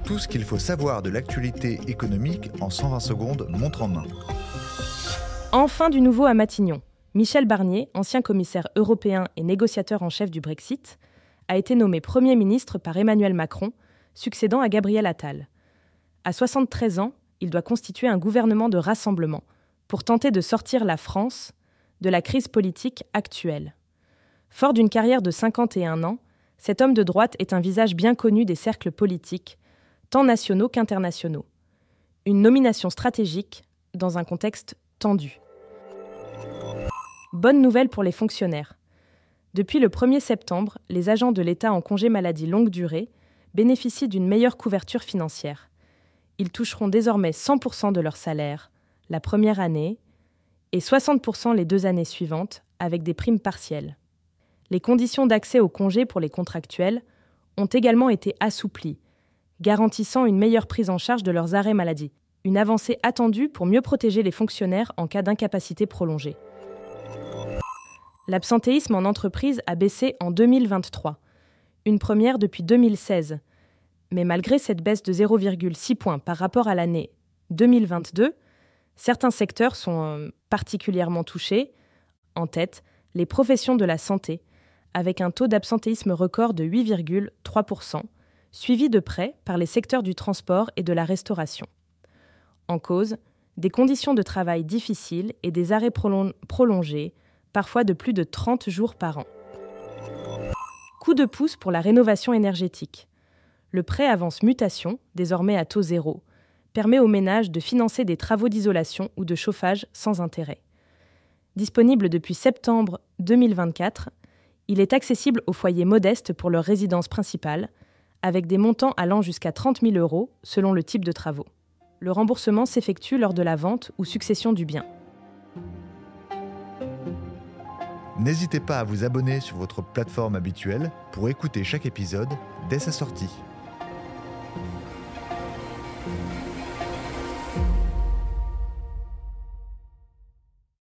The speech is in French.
Tout ce qu'il faut savoir de l'actualité économique en 120 secondes, montre en main. Enfin du nouveau à Matignon. Michel Barnier, ancien commissaire européen et négociateur en chef du Brexit, a été nommé Premier ministre par Emmanuel Macron, succédant à Gabriel Attal. À 73 ans, il doit constituer un gouvernement de rassemblement pour tenter de sortir la France de la crise politique actuelle. Fort d'une carrière de 51 ans, cet homme de droite est un visage bien connu des cercles politiques, tant nationaux qu'internationaux. Une nomination stratégique dans un contexte tendu. Bonne nouvelle pour les fonctionnaires. Depuis le 1er septembre, les agents de l'État en congé maladie longue durée bénéficient d'une meilleure couverture financière. Ils toucheront désormais 100% de leur salaire la première année et 60% les 2 années suivantes avec des primes partielles. Les conditions d'accès au congé pour les contractuels ont également été assouplies, garantissant une meilleure prise en charge de leurs arrêts maladie. Une avancée attendue pour mieux protéger les fonctionnaires en cas d'incapacité prolongée. L'absentéisme en entreprise a baissé en 2023, une première depuis 2016. Mais malgré cette baisse de 0,6 points par rapport à l'année 2022, certains secteurs sont particulièrement touchés. En tête, les professions de la santé, avec un taux d'absentéisme record de 8,3%, suivi de près par les secteurs du transport et de la restauration. En cause, des conditions de travail difficiles et des arrêts prolongés, parfois de plus de 30 jours par an. Coup de pouce pour la rénovation énergétique. Le prêt avance mutation, désormais à taux zéro, permet aux ménages de financer des travaux d'isolation ou de chauffage sans intérêt. Disponible depuis septembre 2024, il est accessible aux foyers modestes pour leur résidence principale, avec des montants allant jusqu'à 30 000 € selon le type de travaux. Le remboursement s'effectue lors de la vente ou succession du bien. N'hésitez pas à vous abonner sur votre plateforme habituelle pour écouter chaque épisode dès sa sortie.